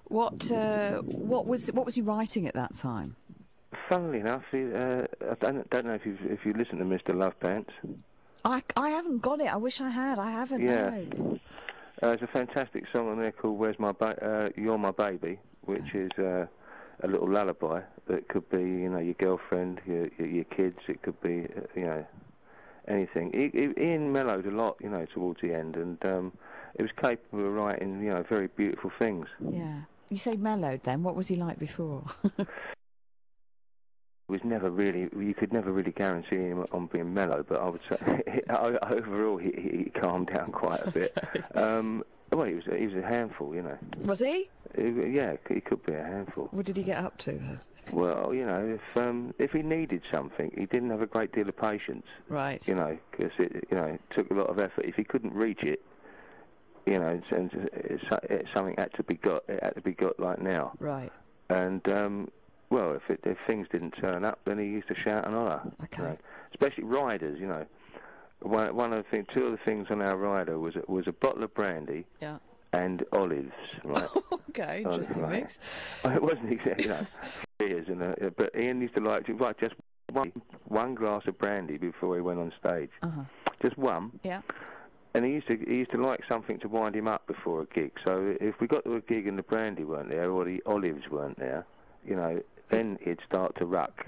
What was he writing at that time? Funnily enough, I don't know if you listen to Mr. Love Pants. I haven't got it. I wish I had. I haven't. Yeah. No. There's a fantastic song on there called You're My Baby, which is a little lullaby that could be, your girlfriend, your kids. It could be, anything. Ian mellowed a lot, towards the end, and he was capable of writing, very beautiful things. Yeah. You say mellowed then. What was he like before? Was never really, you could never really guarantee him on being mellow, but I would say overall he calmed down quite a bit. Well, he was a handful, Was he? Yeah, he could be a handful. What did he get up to then? Well, if he needed something, he didn't have a great deal of patience. Right. Because it took a lot of effort. If he couldn't reach it, and it's something had to be got. It had to be got like now. Right. And well, if things didn't turn up, then he used to shout and holler. Okay. Especially riders, One of the things, two of the things on our rider was a bottle of brandy. Yeah. And olives, right? Okay, interesting mix. It wasn't exactly, beers but Ian used to like to write just one glass of brandy before he went on stage. Just one. Yeah. And he used to like something to wind him up before a gig. So if we got to a gig and the brandy weren't there or the olives weren't there, then he'd start to ruck.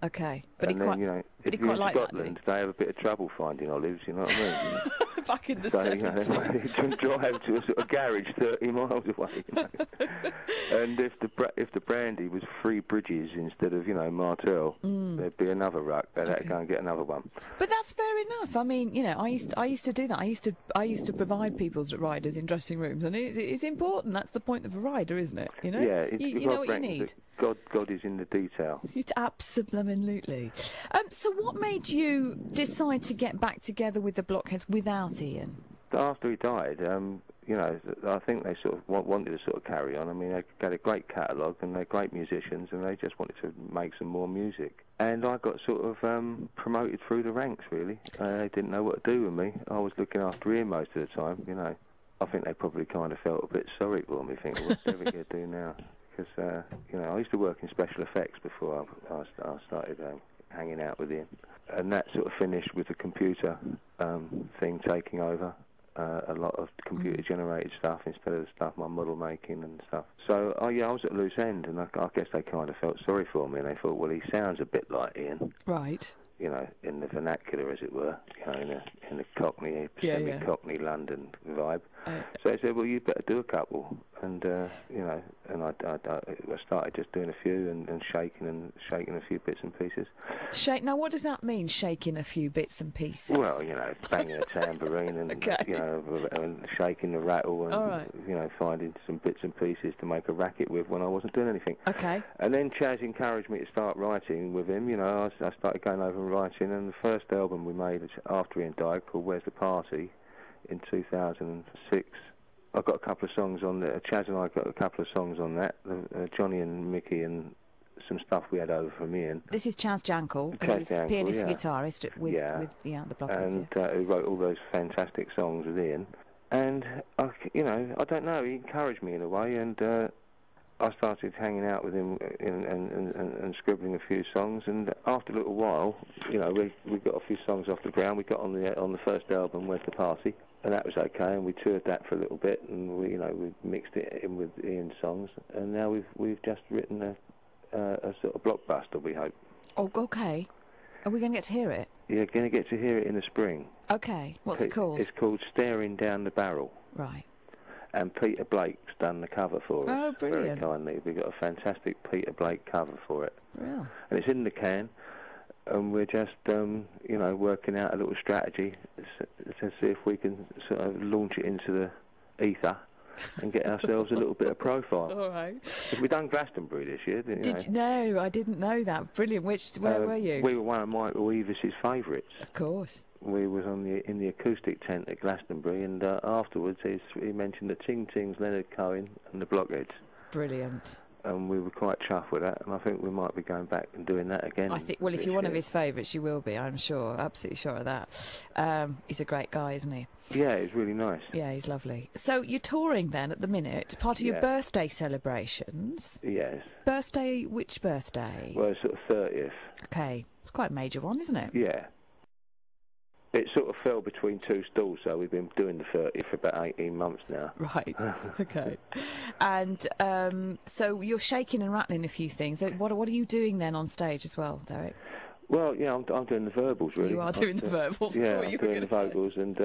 Okay, but and he then, but if he you're quite in liked Scotland, that, they have a bit of trouble finding olives. You know what I mean? Back in the so, 70s. He'd drive to a sort of garage 30 miles away. And if the brandy was 3 bridges instead of Martel, there'd be another ruck. They'd have to go and get another one. But that's fair enough. I mean, I used to do that. I used to provide people's riders in dressing rooms, and it's important. That's the point of a rider, isn't it? Yeah, you know what you need. God is in the detail. It's absolutely. So what made you decide to get back together with the Blockheads without Ian? After he died, I think they sort of wanted to sort of carry on. I mean, they had a great catalogue and they're great musicians, and they just wanted to make some more music. And I got sort of promoted through the ranks, really. They didn't know what to do with me. I was looking after Ian most of the time, I think they probably kind of felt a bit sorry for me, thinking, what's Derek going to do now? Because, I used to work in special effects before I started hanging out with Ian. And that sort of finished with the computer thing taking over. A lot of computer-generated stuff instead of the stuff my model making and stuff. So, I was at a loose end, and I guess they kind of felt sorry for me, and they thought, well, he sounds a bit like Ian. Right. In the vernacular, as it were, in the Cockney, semi-Cockney London vibe. So they said, well, you better do a couple. And, and I started just doing a few and shaking a few bits and pieces. Now, what does that mean, shaking a few bits and pieces? Well, banging a tambourine and, and shaking the rattle and, finding some bits and pieces to make a racket with when I wasn't doing anything. Okay. And then Chaz encouraged me to start writing with him. I started going over and writing, and the first album we made after Ian died, called Where's the Party, in 2006, I got a couple of songs on there. Chaz and I got a couple of songs on that. Johnny and Mickey and some stuff we had over from Ian. This is Chaz Jankel, who's pianist and guitarist with the Blockheads. And who wrote all those fantastic songs with Ian. And, I don't know, he encouraged me in a way, and I started hanging out with him and scribbling a few songs, and after a little while, we got a few songs off the ground. We got on the first album, Where's the Party, and that was okay, and we toured that for a little bit, and we mixed it in with Ian's songs, and now we've just written a sort of blockbuster, we hope. Oh, okay. Are we going to get to hear it? You're going to get to hear it in the spring. Okay. What's it called? It's called Staring Down the Barrel. Right. And Peter Blake's done the cover for us. Oh, brilliant. Very kindly. We've got a fantastic Peter Blake cover for it. Yeah. And it's in the can, and we're just, working out a little strategy to see if we can sort of launch it into the ether and get ourselves a little bit of profile. All right. We've done Glastonbury this year, didn't you? No, I didn't know that. Brilliant. Where were you? We were one of Michael Eavis's favourites. Of course. We was in the acoustic tent at Glastonbury, and afterwards he mentioned the Ting Tings, Leonard Cohen, and the Blockheads. Brilliant. and we were quite chuffed with that, and I think we might be going back and doing that again. I think, well, if you're one of his favourites, you will be, I'm sure, absolutely sure of that. He's a great guy, isn't he? Yeah, he's really nice. Yeah, he's lovely. So you're touring then at the minute, part of your birthday celebrations? Yes. Birthday, which birthday? Well, it's sort of 30th. Okay, it's quite a major one, isn't it? Yeah. It sort of fell between two stools, so we've been doing the 30th for about 18 months now. Right, okay. And so you're shaking and rattling a few things. So what are you doing then on stage as well, Derek? Well, yeah, I'm doing the verbals, really. You are doing the verbals? Yeah, I'm doing the vocals, and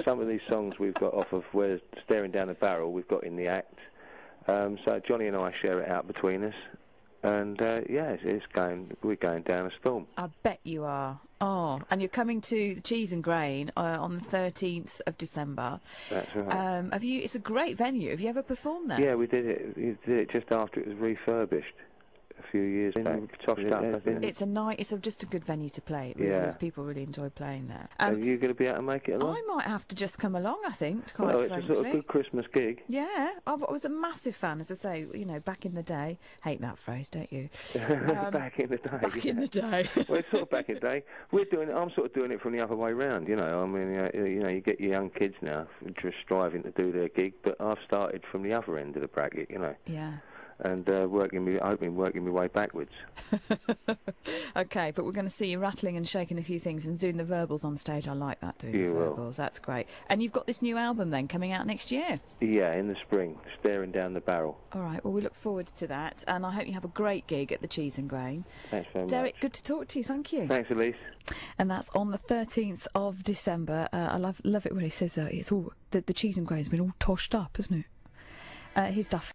some of these songs we've got off of We're Staring Down the Barrel, we've got in the act. So Johnny and I share it out between us. And, yeah, we're going down a storm. I bet you are. Oh, and you're coming to the Cheese and Grain on the 13th of December. That's right. It's a great venue. Have you ever performed there? Yeah, we did it. We did it just after it was refurbished a few years back. It's just a good venue to play. It really is. People really enjoy playing there. Are you going to be able to make it along? I might have to just come along, I think, quite frankly. It's a sort of good Christmas gig. Yeah, I was a massive fan, as I say, back in the day. Hate that phrase, don't you? Back in the day. Back in the day. Well, it's sort of back in the day. I'm sort of doing it from the other way round, I mean, you get your young kids now just striving to do their gig, but I've started from the other end of the bracket, Yeah. And I've been working my way backwards. Okay, but we're going to see you rattling and shaking a few things and doing the verbals on stage. I like that, doing the verbals. That's great. And you've got this new album then coming out next year? Yeah, in the spring, Staring Down the Barrel. All right, well, we look forward to that, and I hope you have a great gig at the Cheese and Grain. Thanks very much. Derek, good to talk to you. Thank you. Thanks, Elise. And that's on the 13th of December. I love it when he says it's all the Cheese and Grain's been all toshed up, isn't it? Here's Duff.